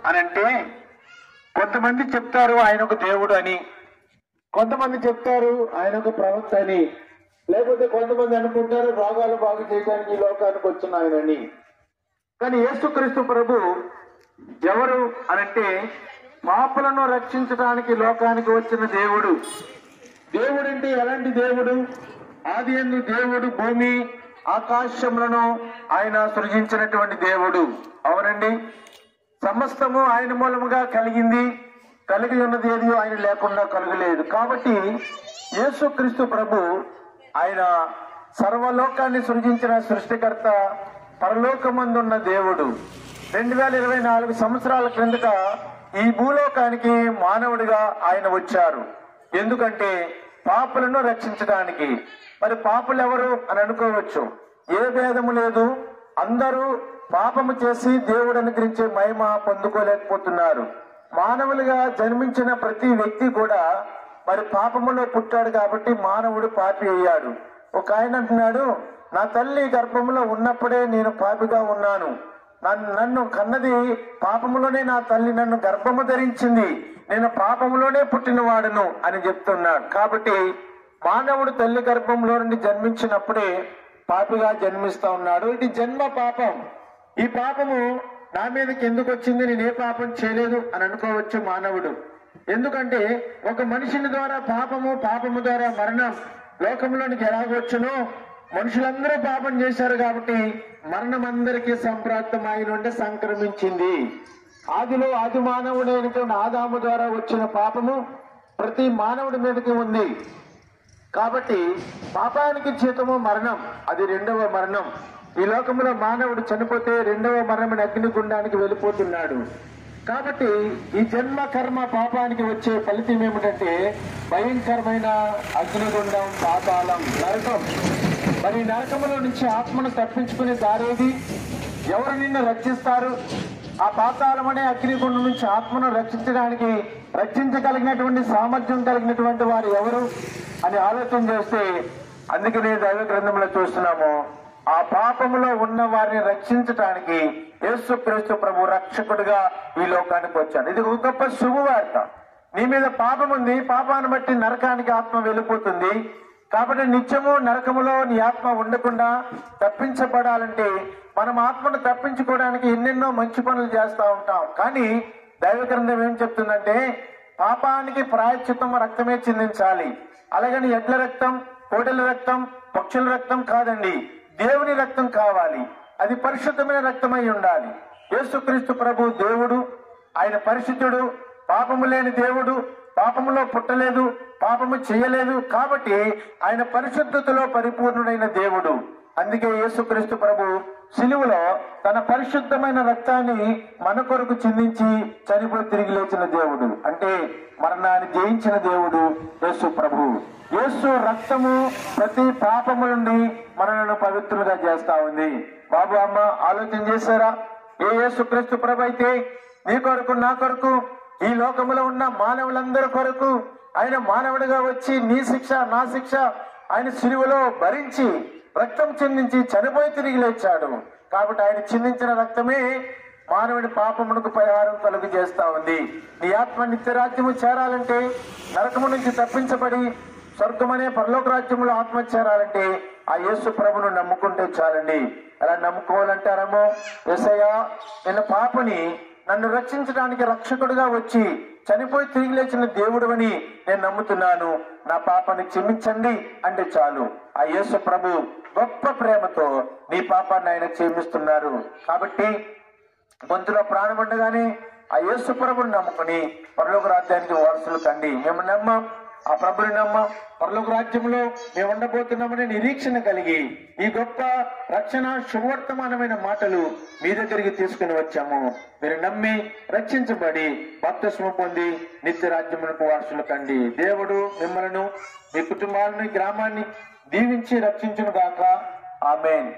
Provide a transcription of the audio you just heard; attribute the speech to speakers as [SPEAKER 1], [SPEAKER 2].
[SPEAKER 1] అని అంటే, కొంతమంది చెప్తారు ఆయన ఒక దేవుడు అని, కొంతమంది చెప్తారు ఆయన ఒక ప్రవక్త అని, లేకపోతే కొంతమంది అనుకుంటారు రోగాలు బాగు చేయడానికి ఈ లోకానికి వచ్చిన ఆయనని. కానీ యేసుక్రీస్తు ప్రభు ఎవరు అనంటే, పాపులను రక్షించడానికి లోకానికి వచ్చిన దేవుడు. దేవుడు అంటే ఎలాంటి దేవుడు? ఆది యందు దేవుడు భూమి ఆకాశములను ఆయన సృజించినటువంటి దేవుడు. అవునండి, సమస్తము ఆయన మూలముగా కలిగింది, కలిగి ఉన్నది ఏది ఆయన లేకుండా కలగలేదు. కాబట్టి యేసుక్రీస్తు ప్రభు ఆయన సర్వలోకాన్ని సృజించిన సృష్టికర్త, పరలోకమందున్న దేవుడు. 2024 సంవత్సరాల క్రిందట ఈ భూలోకానికి మానవుడిగా ఆయన వచ్చారు. ఎందుకంటే పాపులను రక్షించడానికి. మరి పాపులు ఎవరు అని అనుకోవచ్చు. ఏ భేదము లేదు, అందరూ పాపము చేసి దేవుడు అనుగ్రహించే మహిమ పొందుకోలేకపోతున్నారు. మానవులుగా జన్మించిన ప్రతి వ్యక్తి కూడా మరి పాపములో పుట్టాడు కాబట్టి మానవుడు పాపి అయ్యాడు. ఒక ఆయన అంటున్నాడు, నా తల్లి గర్భంలో ఉన్నప్పుడే నేను పాపిగా ఉన్నాను, నన్ను కన్నది పాపములోనే నా తల్లి నన్ను గర్భము ధరించింది, నేను పాపములోనే పుట్టినవాడును అని చెప్తున్నాడు. కాబట్టి మానవుడు తల్లి గర్భంలో నుండి జన్మించినప్పుడే పాపిగా జన్మిస్తా ఉన్నాడు. ఇది జన్మ పాపం. ఈ పాపము నా మీదకి ఎందుకు వచ్చింది, నేను ఏ పాపం చేయలేదు అని అనుకోవచ్చు మానవుడు. ఎందుకంటే ఒక మనిషిని ద్వారా పాపము ద్వారా మరణం లోకంలోనికి ఎలాగొచ్చునో, మనుషులందరూ పాపం చేశారు కాబట్టి మరణం అందరికీ సంప్రాప్తమై నుండి సంక్రమించింది. ఆదిలో ఆది మానవుడైనటువంటి ఆదాము ద్వారా వచ్చిన పాపము ప్రతి మానవుడి మీదకి ఉంది. కాబట్టి పాపానికి జీతము మరణం, అది రెండవ మరణం. ఈ లోకంలో మానవుడు చనిపోతే రెండవ మరణం అగ్నిగుండానికి వెళ్ళిపోతున్నాడు. కాబట్టి ఈ జన్మ కర్మ పాపానికి వచ్చే ఫలితం ఏమిటంటే భయంకరమైన అగ్నిగుండం, పాతాళం, నరకం. మరి నరకములో నుంచి ఆత్మను తప్పించుకునే దారేది? ఎవరు నిన్ను రక్షిస్తారు? ఆ పాతాళం అనే అగ్నిగుండం నుంచి ఆత్మను రక్షించగలిగినటువంటి సామర్థ్యం కలిగినటువంటి వారు ఎవరు అని ఆలోచన చేస్తే, అందుకనే దైవ గ్రంథంలో చూస్తున్నాము, ఆ పాపములో ఉన్న వారిని రక్షించడానికి యేసుక్రీస్తు ప్రభు రక్షకుడిగా ఈ లోకానికి వచ్చాడు. ఇది ఒక గొప్ప శుభవార్త. నీ మీద పాపం ఉంది, పాపాన్ని బట్టి నరకానికి ఆత్మ వెళ్ళిపోతుంది. కాబట్టి నిత్యము నరకములో నీ ఆత్మ ఉండకుండా తప్పించబడాలంటే మనం ఆత్మను తప్పించుకోవడానికి ఎన్నెన్నో మంచి పనులు చేస్తూ ఉంటాం. కానీ దైవ గ్రంథం ఏం చెప్తుందంటే, పాపానికి ప్రాయశ్చిత్తం రక్తమే చిందించాలి. అలాగని ఎడ్ల రక్తం, కోడెల రక్తం, పక్షుల రక్తం కాదండి, దేవుని రక్తం కావాలి. అది పరిశుద్ధమైన రక్తమై ఉండాలి. యేసుక్రీస్తు ప్రభు దేవుడు, ఆయన పరిశుద్ధుడు, పాపము లేని దేవుడు, పాపములో పుట్టలేదు, పాపము చేయలేదు. కాబట్టి ఆయన పరిశుద్ధతలో పరిపూర్ణుడైన దేవుడు. అందుకే యేసుక్రీస్తు ప్రభు సిలువలో తన పరిశుద్ధమైన రక్తాన్ని మన కొరకు చిందించి చనిపోయి తిరిగి లేచిన దేవుడు. అంటే మరణాన్ని జయించిన దేవుడు యేసు ప్రభు. యేసు రక్తము ప్రతి పాపము నుండి మనలను పవిత్రులుగా చేస్తా ఉంది. బాబు, అమ్మ ఆలోచన చేశారా? ఏ యేసుక్రీస్తు ప్రభు అయితే నీ కొరకు, నా కొరకు, ఈ లోకంలో ఉన్న మానవులందరి కొరకు ఆయన మానవుడిగా వచ్చి నీ శిక్ష, నా శిక్ష ఆయన సిలువలో భరించి రక్తం చిందించి చనిపోయి తిరిగి లేచాడు. కాబట్టి ఆయన చిందించిన రక్తమే మానవుడి పాపమునకు పరిహారం కలుగు చేస్తా ఉంది. నీ ఆత్మ నిత్యరాజ్యము చేరాలంటే, నరకము నుంచి తప్పించబడి స్వర్గమనే పరలోక రాజ్యంలో ఆత్మ చేరాలంటే ఆ యేసు ప్రభును నమ్ముకుంటే చాలండి. అలా నమ్ముకోవాలంటారేమో, యేసయ్యా నేను పాపని, నన్ను రక్షించడానికి రక్షకుడిగా వచ్చి చనిపోయి తిరిగి లేచిన దేవుడు అని నేను నమ్ముతున్నాను, నా పాపాన్ని క్షమించండి అంటే చాలు. ఆ యేసు ప్రభు గొప్ప ప్రేమతో నీ పాపాన్ని ఆయన క్షమిస్తున్నారు. కాబట్టి గొంతులో ప్రాణం ఉండగానే ఆ యేసు ప్రభుని నమ్ముకుని పరలోక రాజ్యానికి వారసులు కండి. మేము నమ్మం, ఆ ప్రభుని నమ్మం, పరలోక రాజ్యంలో మేము ఉండబోతున్నామని నిరీక్షణ కలిగి ఈ గొప్ప రక్షణ శుభవర్తమానమైన మాటలు మీ దగ్గరికి తీసుకుని వచ్చాము. మీరు నమ్మి రక్షించబడి బాప్తిస్మం పొంది నిత్య రాజ్యమునకు వారసులు కండి. దేవుడు మిమ్మలను, మీ కుటుంబాలను, గ్రామాన్ని దీవించి రక్షించును గాక. ఆమేన్.